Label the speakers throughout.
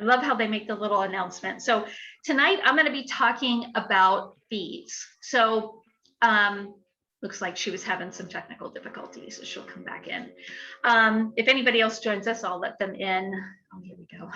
Speaker 1: I love how they make the little announcement. So tonight I'm going to be talking about fees. So looks like she was having some technical difficulties, so she'll come back in. If anybody else joins us, I'll let them in. Oh, here we go.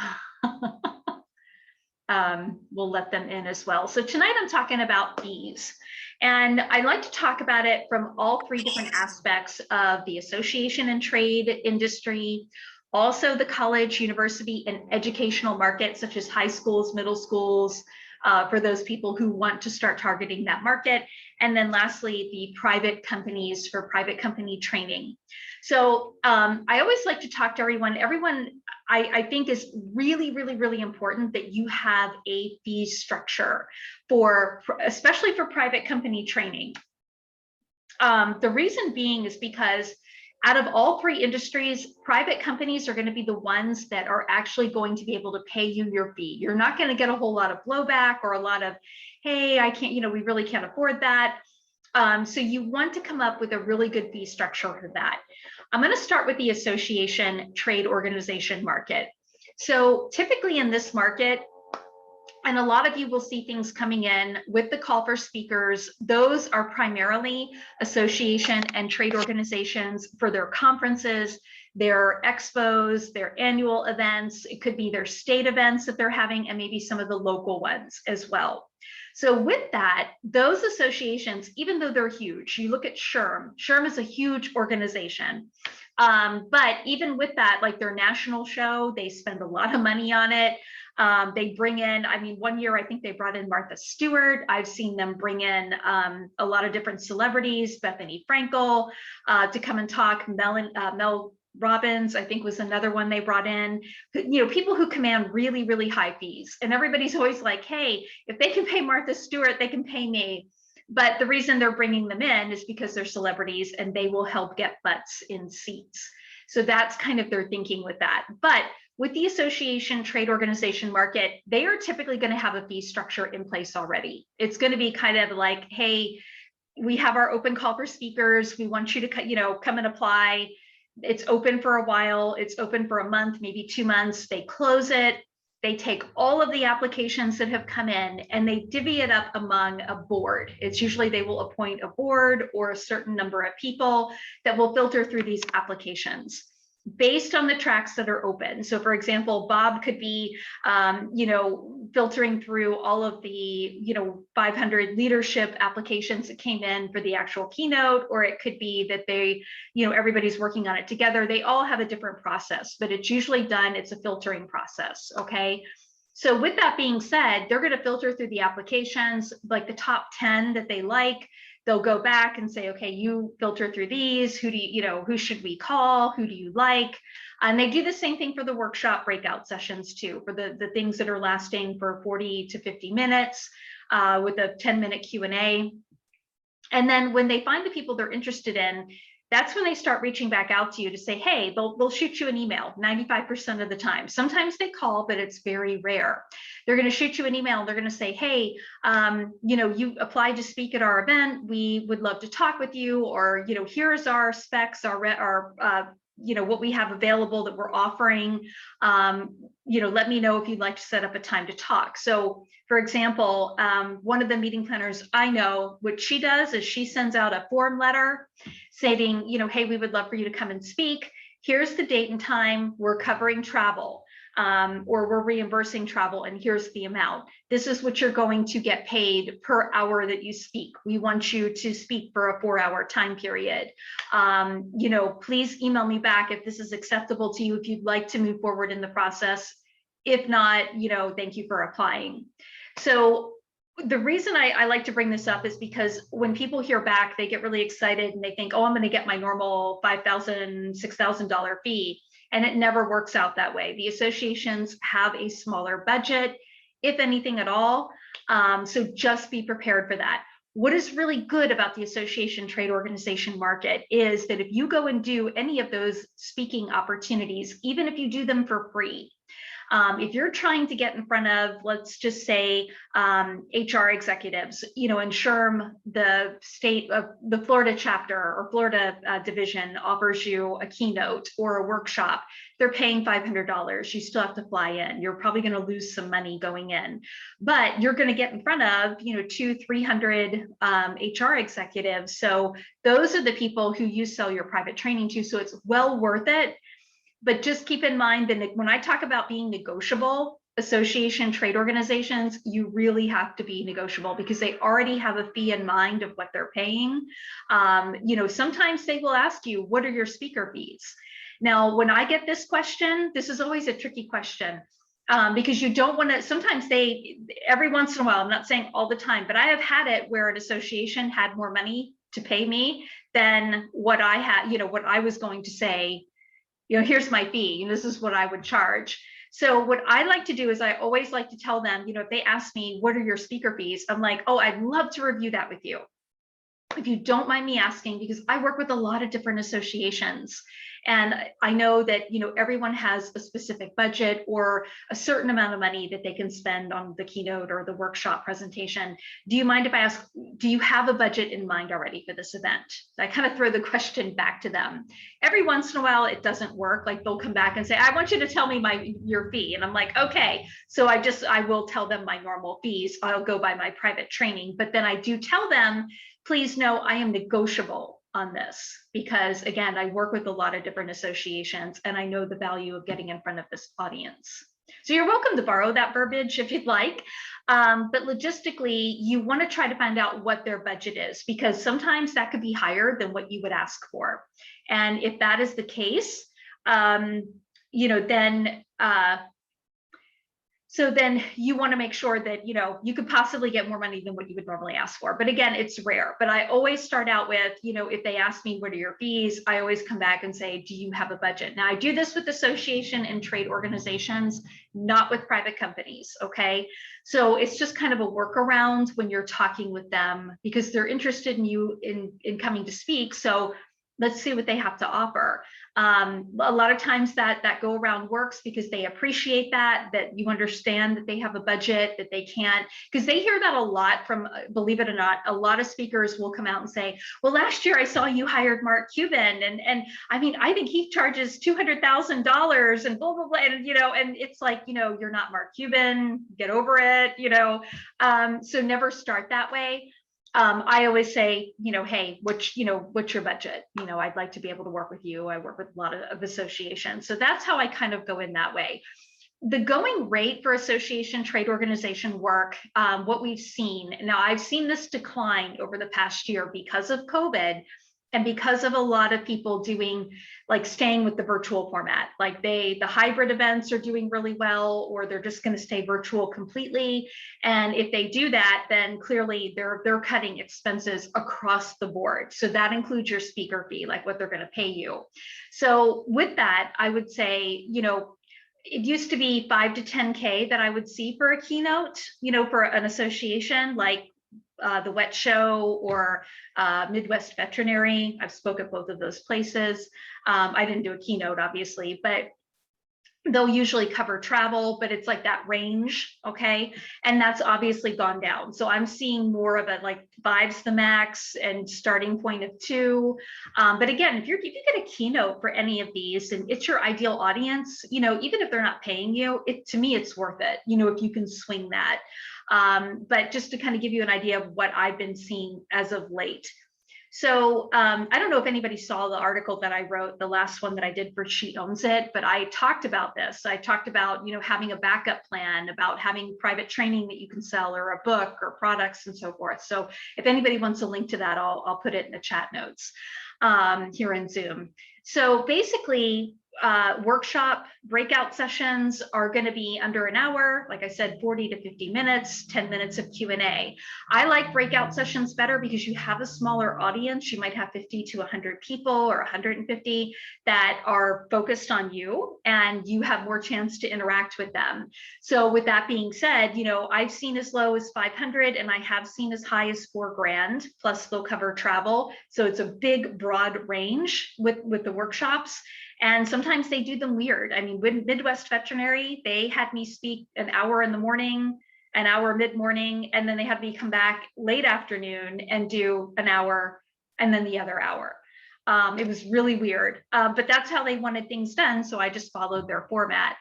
Speaker 1: We'll let them in as well. So tonight I'm talking about fees. And I like to talk about it from all three different aspects of the association and trade industry, also the college, university, and educational market, such as high schools, middle schools, for those people who want to start targeting that market. And then lastly, the private companies for private company training. So I always like to talk to everyone. I think is really, really, really important that you have a fee structure especially for private company training. The reason being is because out of all three industries, private companies are going to be the ones that are actually going to be able to pay you your fee. You're not going to get a whole lot of blowback or a lot of, hey, I can't, we really can't afford that. So you want to come up with a really good fee structure for that. I'm going to start with the association trade organization market. So typically in this market, and a lot of you will see things coming in with the call for speakers. Those are primarily association and trade organizations for their conferences, their expos, their annual events. It could be their state events that they're having, and maybe some of the local ones as well. So with that, those associations, even though they're huge, you look at SHRM. SHRM is a huge organization. But even with that, like their national show, they spend a lot of money on it. They bring in, one year I think they brought in Martha Stewart. I've seen them bring in a lot of different celebrities, Bethany Frankel, to come and talk. Mel Robbins, I think, was another one they brought in. People who command really, really high fees. And everybody's always like, hey, if they can pay Martha Stewart, they can pay me. But the reason they're bringing them in is because they're celebrities and they will help get butts in seats. So that's kind of their thinking with that. But with the association trade organization market, they are typically going to have a fee structure in place already. It's going to be kind of like, hey, we have our open call for speakers. We want you to come and apply. It's open for a while. It's open for a month, maybe 2 months. They close it. They take all of the applications that have come in and they divvy it up among a board. It's usually they will appoint a board or a certain number of people that will filter through these applications based on the tracks that are open. So for example, Bob could be, filtering through all of the, 500 leadership applications that came in for the actual keynote, or it could be that they, everybody's working on it together. They all have a different process, but it's usually done, it's a filtering process, okay? So with that being said, they're gonna filter through the applications, like the top 10 that they like. They'll go back and say, okay, you filter through these, who should we call? Who do you like? And they do the same thing for the workshop breakout sessions too, for the things that are lasting for 40 to 50 minutes with a 10-minute Q&A. And then when they find the people they're interested in, that's when they start reaching back out to you to say, hey, they'll shoot you an email 95% of the time. Sometimes they call, but it's very rare. They're going to shoot you an email and they're going to say, hey, you applied to speak at our event. We would love to talk with you, or, here's our specs, our what we have available that we're offering. Let me know if you'd like to set up a time to talk. So for example, one of the meeting planners I know, what she does is she sends out a form letter saying, hey, we would love for you to come and speak. Here's the date and time. We're covering travel. Or we're reimbursing travel, and here's the amount. This is what you're going to get paid per hour that you speak. We want you to speak for a 4-hour time period. Please email me back if this is acceptable to you, if you'd like to move forward in the process. If not, thank you for applying. So the reason I like to bring this up is because when people hear back, they get really excited and they think, oh, I'm going to get my normal $5,000, $6,000 fee. And it never works out that way. The associations have a smaller budget, if anything at all. So just be prepared for that. What is really good about the association trade organization market is that if you go and do any of those speaking opportunities, even if you do them for free, if you're trying to get in front of, let's just say, HR executives, in SHRM, the state of the Florida chapter or Florida division offers you a keynote or a workshop. they're paying $500. You still have to fly in. You're probably going to lose some money going in, but you're going to get in front of, 200-300 HR executives. So those are the people who you sell your private training to. So it's well worth it. But just keep in mind that when I talk about being negotiable, association, trade organizations, you really have to be negotiable because they already have a fee in mind of what they're paying. Sometimes they will ask you, what are your speaker fees? Now, when I get this question, this is always a tricky question. Because you don't want to, sometimes every once in a while, I'm not saying all the time, but I have had it where an association had more money to pay me than what I had, what I was going to say, here's my fee, this is what I would charge. So what I like to do is I always like to tell them, if they ask me, what are your speaker fees? I'm like, oh, I'd love to review that with you, if you don't mind me asking, because I work with a lot of different associations. And I know that, everyone has a specific budget or a certain amount of money that they can spend on the keynote or the workshop presentation. Do you mind if I ask, do you have a budget in mind already for this event? I kind of throw the question back to them. Every once in a while, it doesn't work. Like they'll come back and say, I want you to tell me your fee. And I'm like, okay. So I will tell them my normal fees. I'll go by my private training, but then I do tell them, please know I am negotiable on this because, again, I work with a lot of different associations and I know the value of getting in front of this audience. So you're welcome to borrow that verbiage if you'd like. But logistically, you want to try to find out what their budget is because sometimes that could be higher than what you would ask for. And if that is the case, then you want to make sure that, you could possibly get more money than what you would normally ask for. But again, it's rare. But I always start out with, if they ask me, what are your fees? I always come back and say, do you have a budget? Now, I do this with association and trade organizations, not with private companies, okay? So it's just kind of a workaround when you're talking with them because they're interested in you in coming to speak. So let's see what they have to offer. A lot of times that go around works because they appreciate that you understand that they have a budget, that they can't, because they hear that a lot from, believe it or not, a lot of speakers will come out and say, well, last year I saw you hired Mark Cuban. And I mean, I think he charges $200,000 and blah, blah, blah. And, and it's like, you're not Mark Cuban, get over it, so never start that way. I always say, hey, what's your budget? I'd like to be able to work with you. I work with a lot of associations. So that's how I kind of go in that way. The going rate for association trade organization work, what we've seen, now I've seen this decline over the past year because of COVID and because of a lot of people doing, like staying with the virtual format, like the hybrid events are doing really well, or they're just going to stay virtual completely. And if they do that, then clearly they're cutting expenses across the board. So that includes your speaker fee, like what they're going to pay you. So with that, I would say, it used to be 5 to 10K that I would see for a keynote, for an association like the Wet Show or Midwest Veterinary. I've spoken at both of those places. I didn't do a keynote, obviously, but they'll usually cover travel, but it's like that range, okay? And that's obviously gone down. So I'm seeing more of it like 5's the max and starting point of 2. But again, if you get a keynote for any of these and it's your ideal audience, even if they're not paying you, to me, it's worth it, if you can swing that. But just to kind of give you an idea of what I've been seeing as of late. So I don't know if anybody saw the article that I wrote, the last one that I did for She Owns It, but I talked about this. I talked about, having a backup plan, about having private training that you can sell or a book or products and so forth. So if anybody wants a link to that, I'll put it in the chat notes here in Zoom. So basically, workshop breakout sessions are going to be under an hour. Like I said, 40 to 50 minutes, 10 minutes of Q&A. I like breakout sessions better because you have a smaller audience. You might have 50 to 100 people or 150 that are focused on you and you have more chance to interact with them. So with that being said, I've seen as low as 500 and I have seen as high as $4,000, plus they'll cover travel. So it's a big, broad range with the workshops. And sometimes they do them weird. I mean, with Midwest Veterinary, they had me speak an hour in the morning, an hour mid-morning, and then they had me come back late afternoon and do an hour and then the other hour. It was really weird, but that's how they wanted things done. So I just followed their format.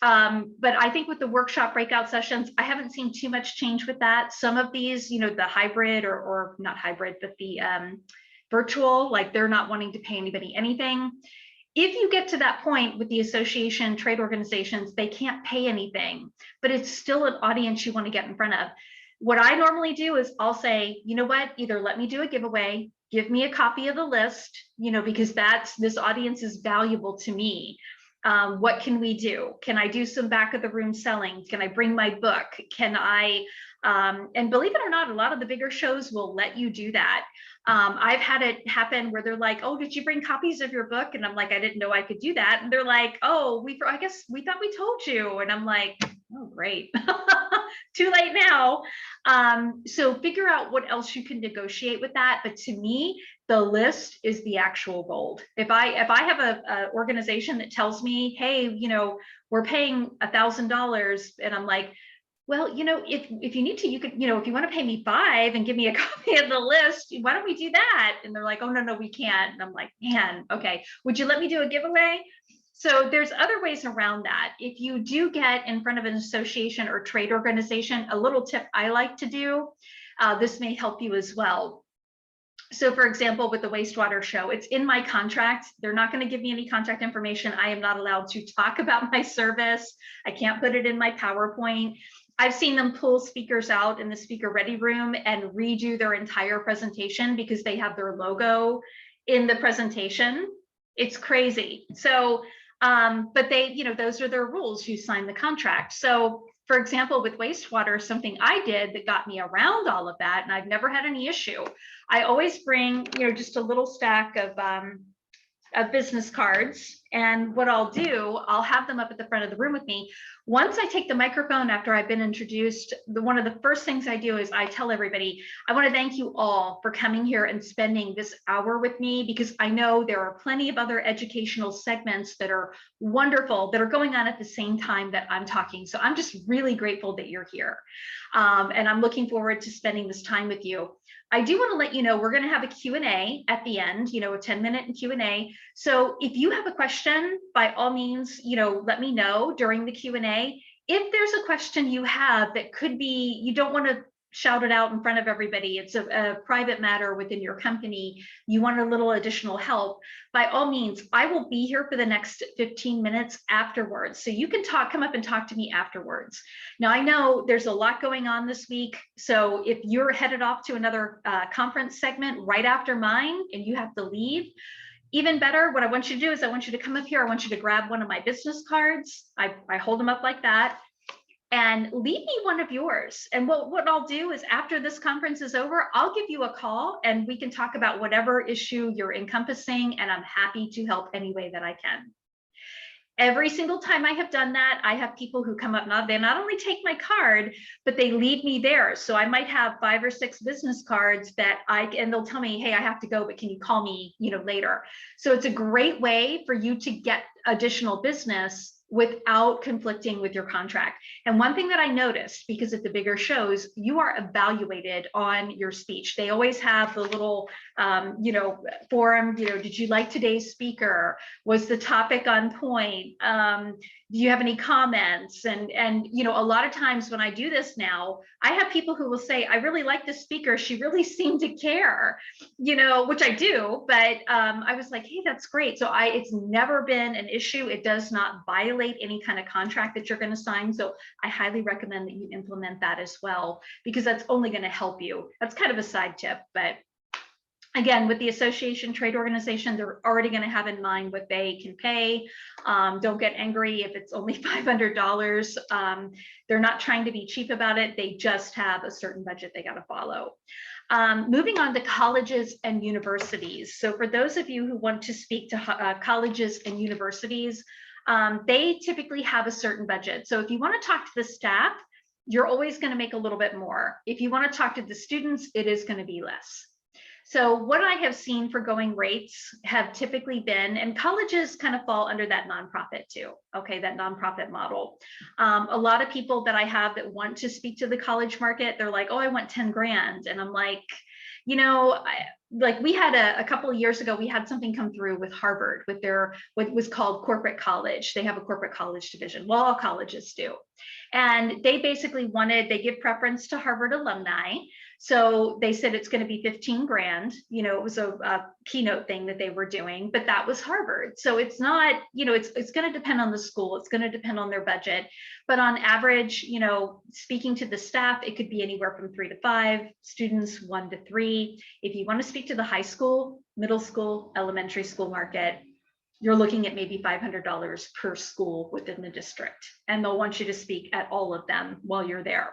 Speaker 1: But I think with the workshop breakout sessions, I haven't seen too much change with that. Some of these, you know, the hybrid or not hybrid, but the virtual, like they're not wanting to pay anybody anything. If you get to that point with the association, trade organizations, they can't pay anything, but it's still an audience you want to get in front of. What I normally do is I'll say, you know what, either let me do a giveaway, give me a copy of the list, you know, because this audience is valuable to me. What can we do? Can I do some back of the room selling? Can I bring my book? Can I, and believe it or not, a lot of the bigger shows will let you do that. I've had it happen where they're like, oh, did you bring copies of your book? And I'm like, I didn't know I could do that. And they're like, oh, I guess we thought we told you. And I'm like, oh, great. Too late now. So figure out what else you can negotiate with that. But to me, the list is the actual gold. If I have a organization that tells me, hey, you know, we're paying $1,000, and I'm like, well, you know, if you need to, you could, you know, if you want to pay me $5 and give me a copy of the list, why don't we do that? And they're like, oh, no, we can't. And I'm like, man, okay, would you let me do a giveaway? So there's other ways around that. If you do get in front of an association or trade organization, a little tip I like to do, this may help you as well. So for example, with the wastewater show, it's in my contract. They're not going to give me any contact information. I am not allowed to talk about my service. I can't put it in my PowerPoint. I've seen them pull speakers out in the speaker ready room and redo their entire presentation because they have their logo in the presentation. It's crazy. So, but they, you know, those are their rules. You sign the contract. So for example, with wastewater, something I did that got me around all of that, and I've never had any issue. I always bring, you know, just a little stack of business cards. And what I'll do, I'll have them up at the front of the room with me. Once I take the microphone after I've been introduced, one of the first things I do is I tell everybody, I want to thank you all for coming here and spending this hour with me, because I know there are plenty of other educational segments that are wonderful that are going on at the same time that I'm talking. So I'm just really grateful that you're here. And I'm looking forward to spending this time with you. I do want to let you know we're going to have a Q&A at the end, you know, a 10-minute Q&A. So if you have a question, by all means, you know, let me know during the Q&A. If there's a question you have that could be, you don't want to shout it out in front of everybody, it's a private matter within your company, you want a little additional help, by all means, I will be here for the next 15 minutes afterwards. So you can come up and talk to me afterwards. Now, I know there's a lot going on this week. So if you're headed off to another conference segment right after mine and you have to leave, even better, what I want you to do is I want you to come up here. I want you to grab one of my business cards. I hold them up like that. And leave me one of yours. And what I'll do is after this conference is over, I'll give you a call and we can talk about whatever issue you're encompassing. And I'm happy to help any way that I can. Every single time I have done that, I have people who come up, they not only take my card, but they leave me there. So I might have 5 or 6 business cards that and they'll tell me, hey, I have to go, but can you call me, you know, later? So it's a great way for you to get additional business without conflicting with your contract. And one thing that I noticed, because at the bigger shows, you are evaluated on your speech. They always have the little, you know, forum, you know, did you like today's speaker? Was the topic on point? Do you have any comments? And you know, a lot of times when I do this now, I have people who will say, I really like this speaker. She really seemed to care, you know, which I do, but I was like, hey, that's great. So it's never been an issue. It does not violate any kind of contract that you're going to sign. So I highly recommend that you implement that as well, because that's only going to help you. That's kind of a side tip, but again, with the association trade organization, they're already going to have in mind what they can pay. Don't get angry if it's only $500. They're not trying to be cheap about it. They just have a certain budget they got to follow. Moving on to colleges and universities. So for those of you who want to speak to colleges and universities, they typically have a certain budget. So if you want to talk to the staff, you're always going to make a little bit more. If you want to talk to the students, it is going to be less. So what I have seen for going rates have typically been, and colleges kind of fall under that nonprofit too, okay, that nonprofit model. A lot of people that I have that want to speak to the college market, they're like, oh, I want 10 grand. And I'm like, you know, like we had a couple of years ago, we had something come through with Harvard with their, what was called corporate college. They have a corporate college division. Well, all colleges do. And they basically wanted, they give preference to Harvard alumni. So they said it's going to be 15 grand. You know, it was a keynote thing that they were doing, but that was Harvard. So it's not, you know, it's going to depend on the school. It's going to depend on their budget. But on average, you know, speaking to the staff, it could be anywhere from 3 to 5 students, 1 to 3. If you want to speak to the high school, middle school, elementary school market, you're looking at maybe $500 per school within the district, and they'll want you to speak at all of them while you're there.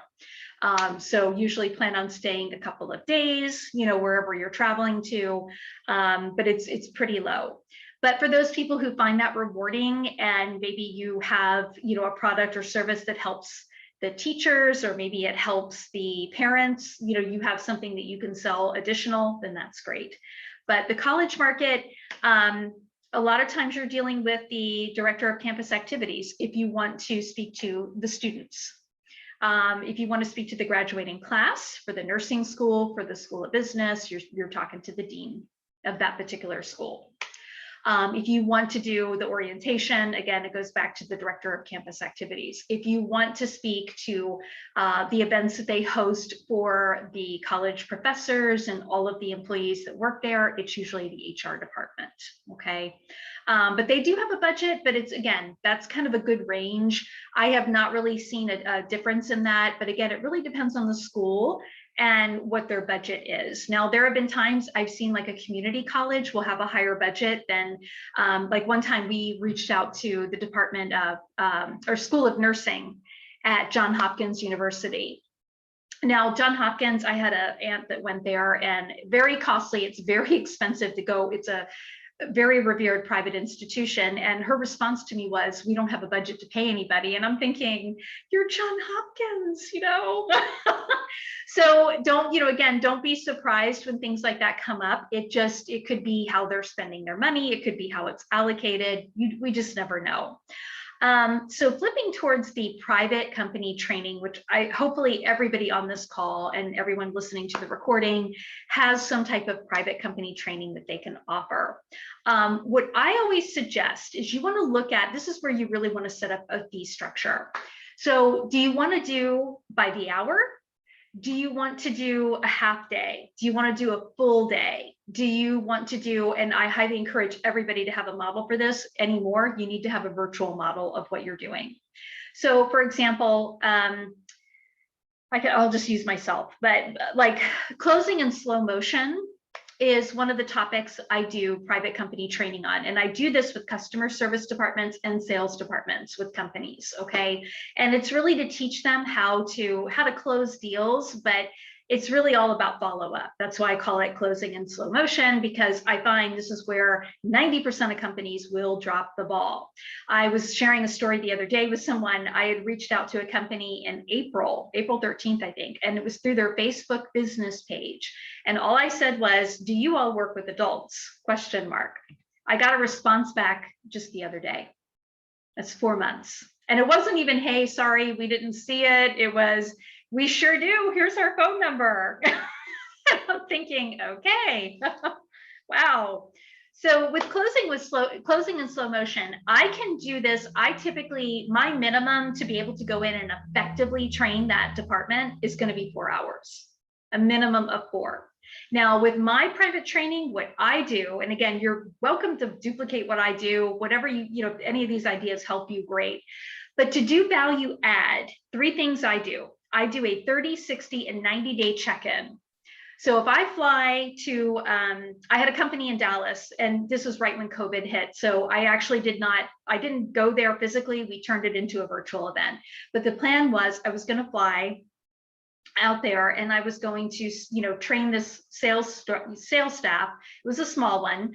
Speaker 1: So usually plan on staying a couple of days, you know, wherever you're traveling to, but it's pretty low. But for those people who find that rewarding, and maybe you have, you know, a product or service that helps the teachers, or maybe it helps the parents, you know, you have something that you can sell additional, then that's great. But the college market, a lot of times you're dealing with the director of campus activities if you want to speak to the students. If you want to speak to the graduating class for the nursing school, for the school of business, you're talking to the dean of that particular school. If you want to do the orientation, again, it goes back to the director of campus activities. If you want to speak to the events that they host for the college professors and all of the employees that work there, it's usually the HR department, okay? But they do have a budget, but it's, again, that's kind of a good range. I have not really seen a difference in that, but again, it really depends on the school and what their budget is. Now, there have been times I've seen like a community college will have a higher budget than, like one time we reached out to the Department of, or School of Nursing at Johns Hopkins University. Now, Johns Hopkins, I had an aunt that went there, and very costly. It's very expensive to go. It's a very revered private institution. And her response to me was, we don't have a budget to pay anybody. And I'm thinking, you're Johns Hopkins, you know? So don't, you know, again, don't be surprised when things like that come up. It could be how they're spending their money. It could be how it's allocated. We just never know. So flipping towards the private company training, which hopefully everybody on this call and everyone listening to the recording has some type of private company training that they can offer. What I always suggest is you want to look at, this is where you really want to set up a fee structure. So do you want to do by the hour? Do you want to do a half day? Do you want to do a full day? Do you want to do, and I highly encourage everybody to have a model for this anymore, you need to have a virtual model of what you're doing. So for example, I'll just use myself, but like closing in slow motion is one of the topics I do private company training on. And I do this with customer service departments and sales departments with companies, okay? And it's really to teach them how to close deals, but it's really all about follow-up. That's why I call it closing in slow motion, because I find this is where 90% of companies will drop the ball. I was sharing a story the other day with someone. I had reached out to a company in April 13th, I think, and it was through their Facebook business page. And all I said was, do you all work with adults? ? I got a response back just the other day. That's 4 months. And it wasn't even, hey, sorry, we didn't see it. It was, we sure do. Here's our phone number. I'm thinking, okay, wow. So with closing in slow motion, I can do this. I typically, my minimum to be able to go in and effectively train that department is going to be 4 hours, a minimum of 4. Now, with my private training, what I do, and again, you're welcome to duplicate what I do, whatever you any of these ideas help you, great. But to do value add, 3 things I do. I do a 30, 60, and 90-day check-in. So if I fly to, I had a company in Dallas, and this was right when COVID hit. So I actually I didn't go there physically. We turned it into a virtual event. But the plan was I was going to fly out there, and I was going to, train this sales staff. It was a small one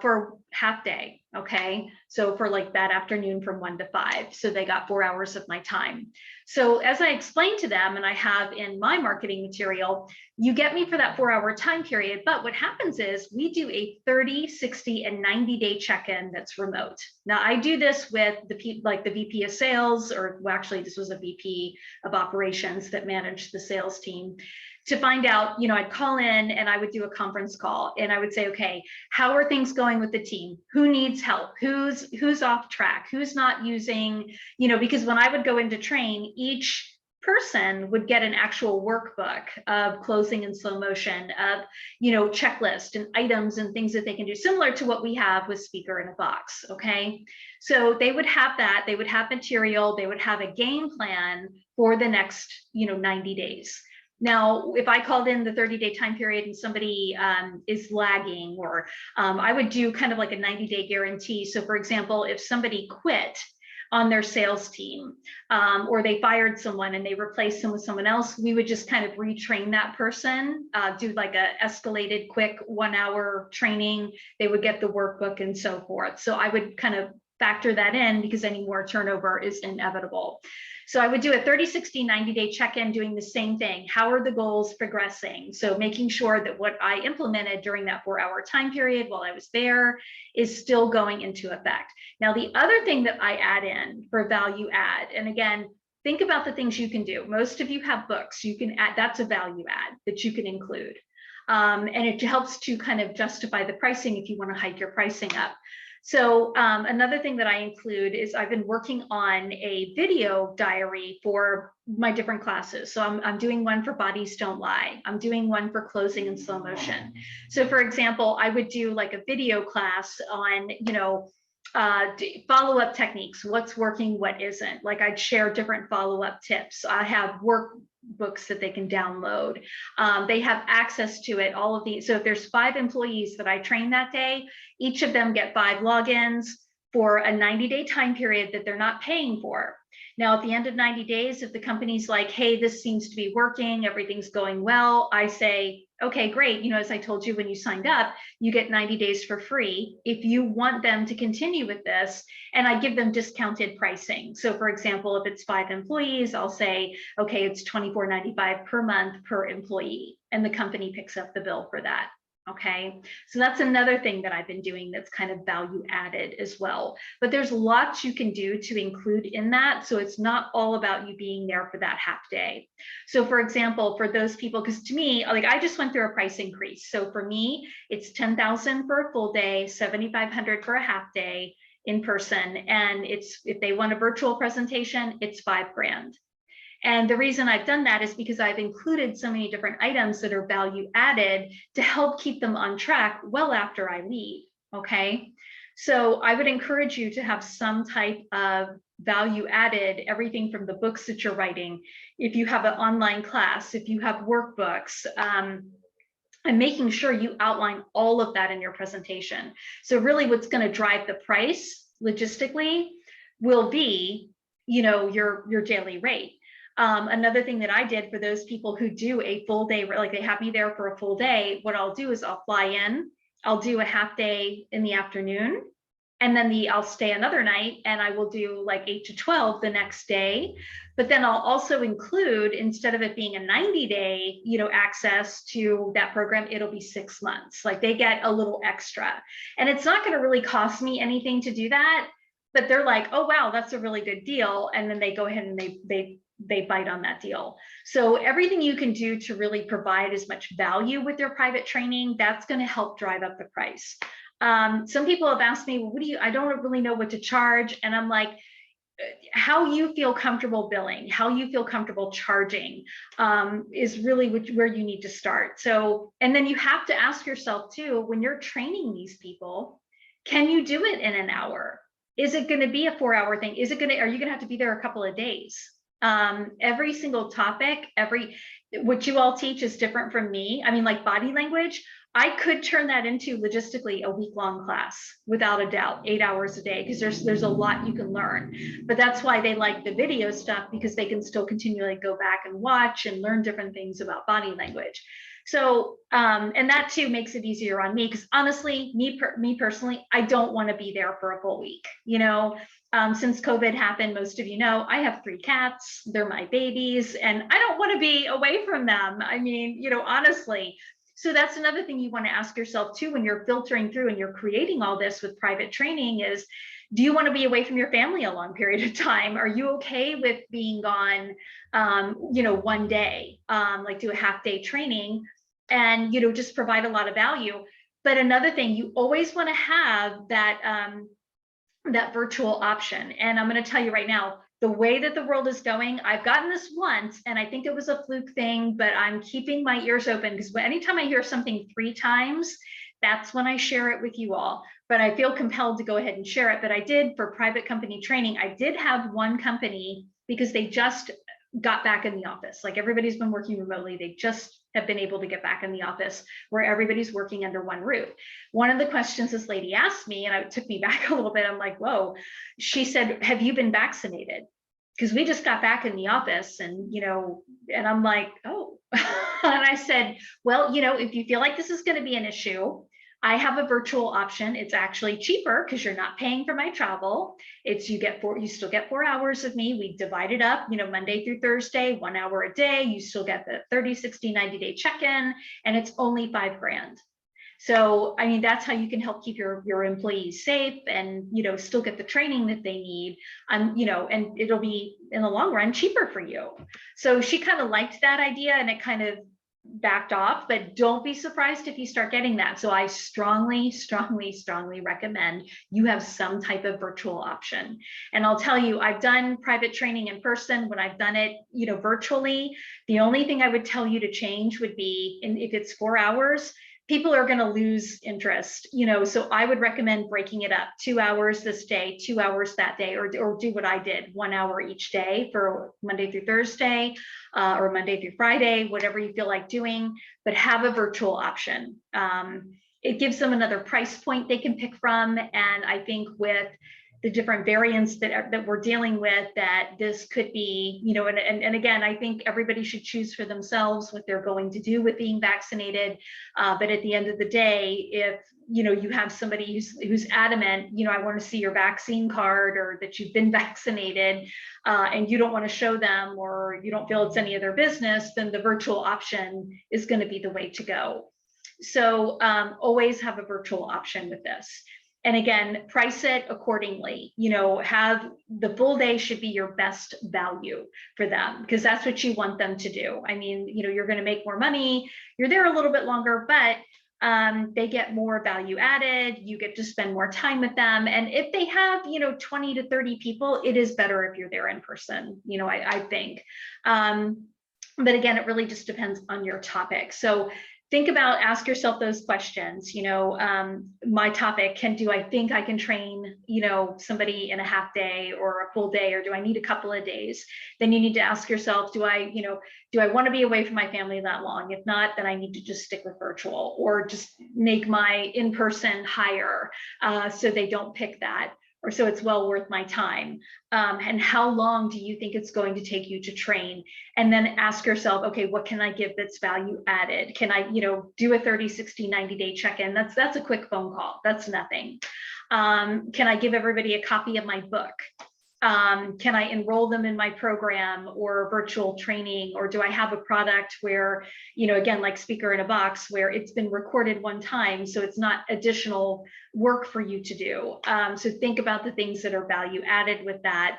Speaker 1: for half day. Okay, so for like that afternoon from 1 to 5, so they got 4 hours of my time. So as I explained to them, and I have in my marketing material, you get me for that 4-hour time period, but what happens is we do a 30, 60, and 90-day check-in that's remote. Now I do this with the VP of sales, or well, actually this was a VP of operations that managed the sales team. to find out, I'd call in and I would do a conference call and I would say, okay, how are things going with the team? Who needs help? Who's off track? Who's not using, because when I would go in to train, each person would get an actual workbook of closing in slow motion, of checklist and items and things that they can do, similar to what we have with Speaker in a Box. Okay, so they would have that, they would have material, they would have a game plan for the next 90 days. Now, if I called in the 30-day time period and somebody is lagging, or I would do kind of like a 90-day guarantee. So for example, if somebody quit on their sales team, or they fired someone and they replaced them with someone else, we would just kind of retrain that person, do like a escalated quick 1-hour training. They would get the workbook and so forth. So I would kind of factor that in because any more turnover is inevitable. So I would do a 30, 60, 90-day check-in doing the same thing. How are the goals progressing? So making sure that what I implemented during that 4-hour time period while I was there is still going into effect. Now, the other thing that I add in for value add, and again, think about the things you can do. Most of you have books you can add, that's a value add that you can include. And it helps to kind of justify the pricing if you want to hike your pricing up. So another thing that I include is I've been working on a video diary for my different classes. So I'm doing one for Bodies Don't Lie. I'm doing one for closing in slow motion. So for example, I would do like a video class on, follow-up techniques, what's working, what isn't. Like I'd share different follow-up tips. I have workbooks that they can download. They have access to it, all of these. So if there's 5 employees that I train that day, each of them get 5 logins for a 90-day time period that they're not paying for. Now, at the end of 90 days, if the company's like, hey, this seems to be working, everything's going well, I say, okay, great. As I told you when you signed up, you get 90 days for free if you want them to continue with this. And I give them discounted pricing. So for example, if it's 5 employees, I'll say, okay, it's $24.95 per month per employee, and the company picks up the bill for that. Okay, so that's another thing that I've been doing that's kind of value added as well. But there's lots you can do to include in that. So it's not all about you being there for that half day. So for example, for those people, because to me, like I just went through a price increase. So for me, it's $10,000 for a full day, $7,500 for a half day in person. And it's, if they want a virtual presentation, it's $5,000. And the reason I've done that is because I've included so many different items that are value added to help keep them on track well after I leave, okay? So I would encourage you to have some type of value added, everything from the books that you're writing, if you have an online class, if you have workbooks, and making sure you outline all of that in your presentation. So really what's going to drive the price logistically will be, your daily rate. Another thing that I did for those people who do a full day, like they have me there for a full day, what I'll do is I'll fly in, I'll do a half day in the afternoon, and then I'll stay another night and I will do like 8 to 12 the next day. But then I'll also include, instead of it being a 90-day, access to that program, it'll be 6 months. Like they get a little extra. And it's not going to really cost me anything to do that, but they're like, oh, wow, that's a really good deal. And then they go ahead and they bite on that deal. So everything you can do to really provide as much value with your private training, that's going to help drive up the price. Some people have asked me, well, I don't really know what to charge. And I'm like, how you feel comfortable billing, how you feel comfortable charging is really where you need to start. So, and then you have to ask yourself too, when you're training these people, can you do it in an hour? Is it going to be a 4-hour thing? Are you going to have to be there a couple of days? Every single topic, what you all teach is different from me. I mean, like body language, I could turn that into logistically a week-long class without a doubt, 8 hours a day, because there's a lot you can learn. But that's why they like the video stuff, because they can still continually go back and watch and learn different things about body language. So, and that too makes it easier on me, because honestly, me personally, I don't want to be there for a full week. Since COVID happened, most of you know, I have 3 cats, they're my babies, and I don't want to be away from them. I mean, honestly. So that's another thing you want to ask yourself too, when you're filtering through and you're creating all this with private training is, Do you want to be away from your family a long period of time? Are you okay with being gone, one day, like do a half day training and, just provide a lot of value? But another thing, you always want to have that virtual option. And I'm going to tell you right now, the way that the world is going, I've gotten this once, and I think it was a fluke thing, but I'm keeping my ears open because anytime I hear something 3 times, that's when I share it with you all. But I feel compelled to go ahead and share it. But I did for private company training. I did have one company because they just got back in the office. Like everybody's been working remotely. They just have been able to get back in the office where everybody's working under one roof. One of the questions this lady asked me, and it took me back a little bit, I'm like, whoa, she said, have you been vaccinated? Because we just got back in the office and, and I'm like, oh, and I said, well, if you feel like this is going to be an issue, I have a virtual option. It's actually cheaper because you're not paying for my travel. You still get 4 hours of me. We divide it up, Monday through Thursday, 1 hour a day. You still get the 30, 60, 90-day check-in, and it's only $5,000. So, I mean, that's how you can help keep your employees safe and, still get the training that they need. And it'll be in the long run cheaper for you. So she kind of liked that idea and it kind of backed off, but don't be surprised if you start getting that. So I strongly, strongly, strongly recommend you have some type of virtual option. And I'll tell you, I've done private training in person. When I've done it, virtually, the only thing I would tell you to change would be, if it's 4 hours, people are going to lose interest, so I would recommend breaking it up, 2 hours this day, 2 hours that day, or do what I did, 1 hour each day for Monday through Thursday, or Monday through Friday, whatever you feel like doing, but have a virtual option. It gives them another price point they can pick from. And I think with the different variants that we're dealing with, that this could be, and again, I think everybody should choose for themselves what they're going to do with being vaccinated. But at the end of the day, if you have somebody who's adamant, I want to see your vaccine card or that you've been vaccinated, and you don't want to show them, or you don't feel it's any of their business, then the virtual option is going to be the way to go. So always have a virtual option with this. And again, price it accordingly. Have the full day should be your best value for them, because that's what you want them to do. I mean, you're going to make more money. You're there a little bit longer, but they get more value added. You get to spend more time with them. And if they have, 20 to 30 people, it is better if you're there in person, I think. But again, it really just depends on your topic. So ask yourself those questions. My topic, do I think I can train, somebody in a half day or a full day, or do I need a couple of days? Then you need to ask yourself, do I want to be away from my family that long? If not, then I need to just stick with virtual, or just make my in-person higher, so they don't pick that, or so it's well worth my time. And how long do you think it's going to take you to train? And then ask yourself, okay, what can I give that's value added? Can I, do a 30, 60, 90-day check-in? That's a quick phone call. That's nothing. Can I give everybody a copy of my book? Can I enroll them in my program or virtual training? Or do I have a product where, again, like Speaker in a Box, where it's been recorded one time, so it's not additional work for you to do. So think about the things that are value added with that,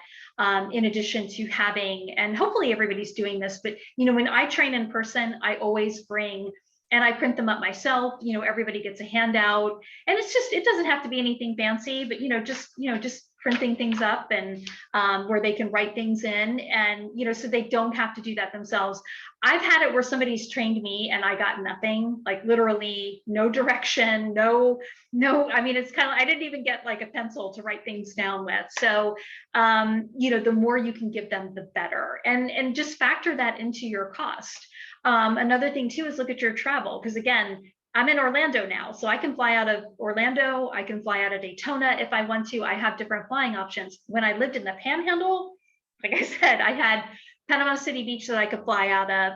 Speaker 1: in addition to having, and hopefully everybody's doing this, but when I train in person, I always bring, and I print them up myself, everybody gets a handout, and it doesn't have to be anything fancy, but just printing things up, and where they can write things in, and so they don't have to do that themselves. I've had it where somebody's trained me and I got nothing, like literally no direction, no, I mean, it's kind of, I didn't even get like a pencil to write things down with. So the more you can give them, the better, and just factor that into your cost. Another thing too is look at your travel, because again, I'm in Orlando now, so I can fly out of Orlando, I can fly out of Daytona if I want to. I have different flying options. When I lived in the Panhandle, like I said, I had Panama City Beach that I could fly out of.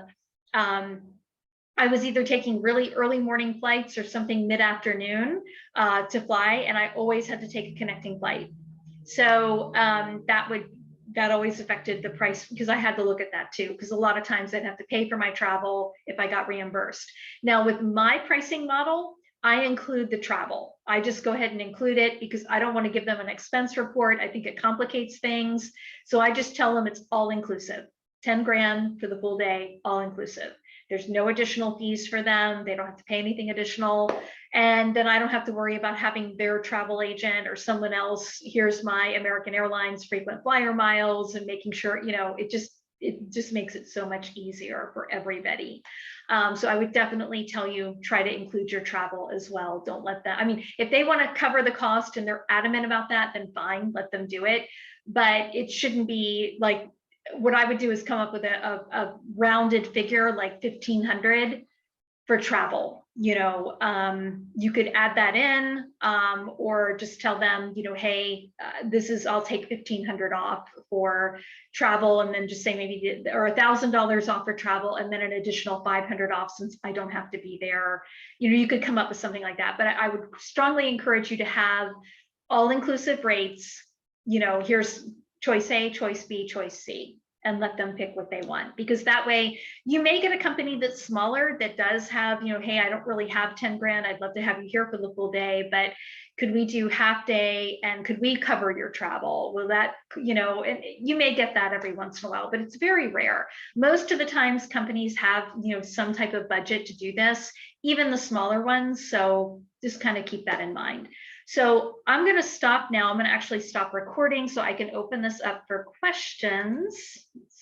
Speaker 1: I was either taking really early morning flights or something mid-afternoon to fly, and I always had to take a connecting flight. So that always affected the price, because I had to look at that too, because a lot of times I'd have to pay for my travel if I got reimbursed. Now with my pricing model, I include the travel. I just go ahead and include it because I don't want to give them an expense report. I think it complicates things. So I just tell them it's all inclusive, 10 grand for the full day, all inclusive. There's no additional fees for them. They don't have to pay anything additional. And then I don't have to worry about having their travel agent or someone else. Here's my American Airlines frequent flyer miles and making sure, it just makes it so much easier for everybody. So I would definitely tell you, try to include your travel as well. Don't let them, I mean, if they want to cover the cost and they're adamant about that, then fine, let them do it. But it shouldn't be like, what I would do is come up with a rounded figure like 1,500 for travel. You could add that in, or just tell them, hey, I'll take 1,500 off for travel, and then just say maybe, or $1,000 off for travel, and then an additional 500 off since I don't have to be there. You could come up with something like that, but I would strongly encourage you to have all-inclusive rates. Here's choice A, choice B, choice C, and let them pick what they want, because that way you may get a company that's smaller that does have, hey, I don't really have 10 grand. I'd love to have you here for the full day, but could we do half day and could we cover your travel? Will that, and you may get that every once in a while, but it's very rare. Most of the times companies have, some type of budget to do this, even the smaller ones. So just kind of keep that in mind. So I'm going to stop now. I'm going to actually stop recording so I can open this up for questions. Let's